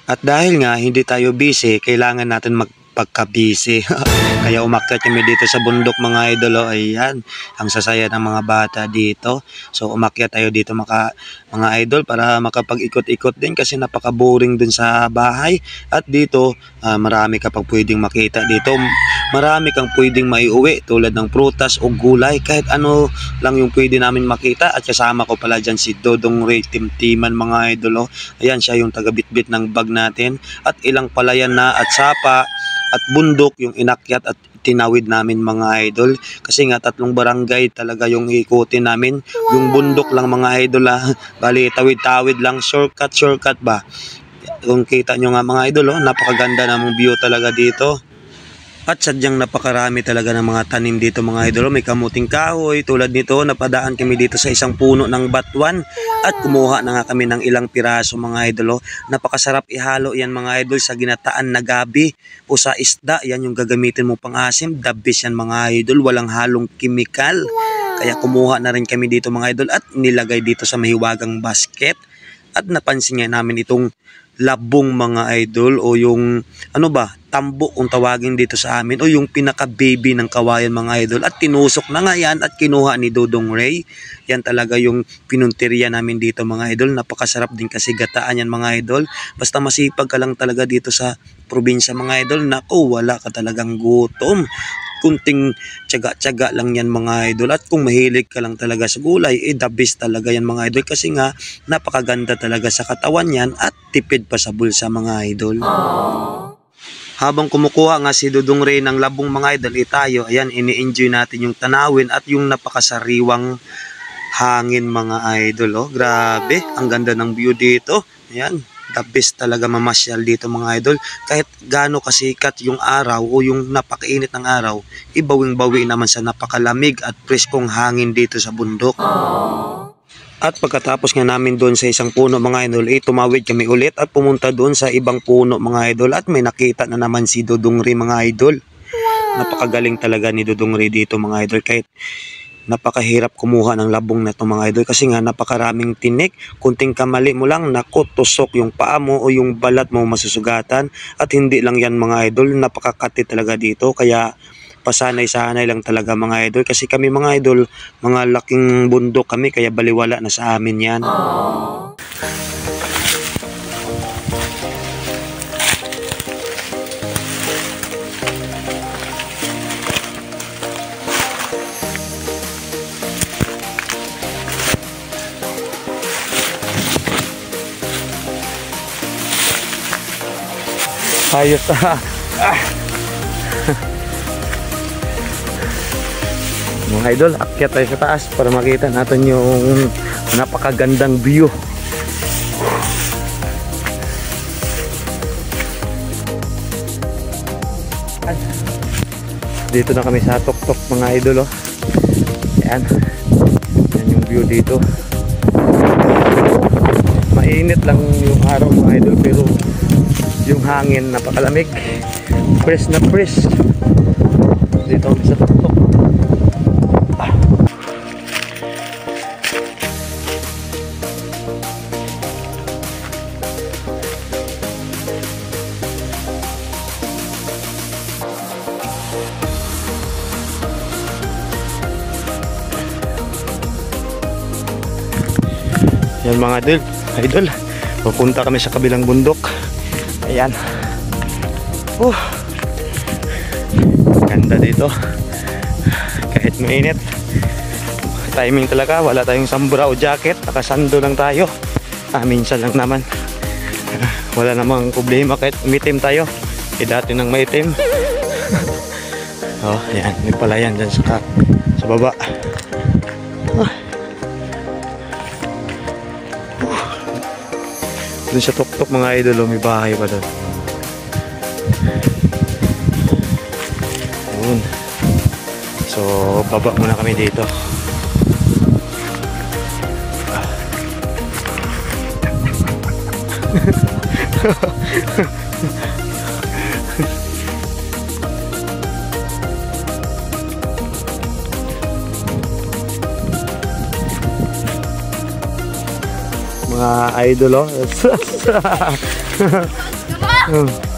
At dahil nga hindi tayo busy, kailangan natin magpagka-busy. Kaya umakyat kami dito sa bundok mga idol. Oh. Ayan, ang sasaya ng mga bata dito. So umakyat tayo dito mga idol para makapag-ikot-ikot din kasi napaka-boring dun sa bahay. At dito, marami ka pang pwedeng makita dito. Marami kang pwedeng maiuwi tulad ng prutas o gulay. Kahit ano lang yung pwede namin makita. At kasama ko pala dyan si Dodong Ray Timtiman mga idol. Oh. Ayan, siya yung taga-bitbit ng bag natin. At ilang palayan na at sapa at bundok yung inakyat at tinawid namin mga idol. Kasi nga 3 barangay talaga yung ikutin namin. Yung bundok lang mga idol. Bali, tawid-tawid lang. Shortcut ba? Kung kita nyo nga mga idol, napakaganda namang view talaga dito. At sadyang napakarami talaga ng mga tanim dito mga idol. May kamuting kahoy. Tulad nito, napadaan kami dito sa isang puno ng batuan. At kumuha na nga kami ng ilang piraso mga idol. Napakasarap ihalo yan mga idol sa ginataan na gabi o sa isda. Yan yung gagamitin mo pang asim. The best yan mga idol. Walang halong kimikal. Kaya kumuha na rin kami dito mga idol. At nilagay dito sa mahiwagang basket. At napansin nga namin itong labong mga idol o yung tambok kung tawagin dito sa amin o yung pinaka-baby ng kawayan mga idol at tinusok na nga yan at kinuha ni Dodong Ray. Yan talaga yung pinunteriya namin dito mga idol. Napakasarap din kasi gataan yan mga idol. Basta masipag ka lang talaga dito sa probinsya mga idol, naku, wala ka talagang gutom. Kunting tiyaga-tiyaga lang yan mga idol. At kung mahilig ka lang talaga sa gulay, the best talaga yan mga idol. Kasi nga, napakaganda talaga sa katawan yan at tipid pa sa bulsa mga idol. Habang kumukuha nga si Dodong Ray ng labong mga idol, tayo, ayan, ini-enjoy natin yung tanawin at yung napakasariwang hangin mga idol. Oh. Grabe, ang ganda ng view dito. Ayan. The best talaga mamasyal dito mga idol. Kahit gaano kasikat yung araw o yung napakainit ng araw, ibawing-bawi naman sa napakalamig at preskong hangin dito sa bundok. At pagkatapos nga namin doon sa isang puno mga idol, tumawid kami ulit at pumunta doon sa ibang puno mga idol. At may nakita na naman si Dodong Ray mga idol. Napakagaling talaga ni Dodong Ray dito mga idol. Kahit napakahirap kumuha ng labong na ito mga idol kasi nga napakaraming tinik. Kunting kamali mo lang, naku, tusok yung paa mo o yung balat mo masusugatan. At hindi lang yan mga idol, napakakati talaga dito. Kaya pasanay-sanay lang talaga mga idol. Kasi kami mga idol, mga laking bundok kami kaya baliwala na sa amin yan. Ayos mga idol, akyat tayo sa taas para makita natin yung napakagandang view. Dito na kami sa tuktok mga idol. Oh. Ayan. Yan yung view dito. Mainit lang yung araw mga idol pero yung hangin napakalamig, fresh na fresh dito kami sa tuktok. Yan mga idol, pupunta kami sa kabilang bundok. Ayan. Ganda dito. Kahit mainit. Timing talaga. Wala tayong sambura o jacket. Nakasando lang tayo. Minsan lang naman. Wala namang problema kahit umitim tayo. Dati nang maitim. Ayan. May palayan dyan sa baba. Doon sa tuktok mga idol, may bahay pa doon. Yun. So, baba muna kami dito. Mga idol, Oh.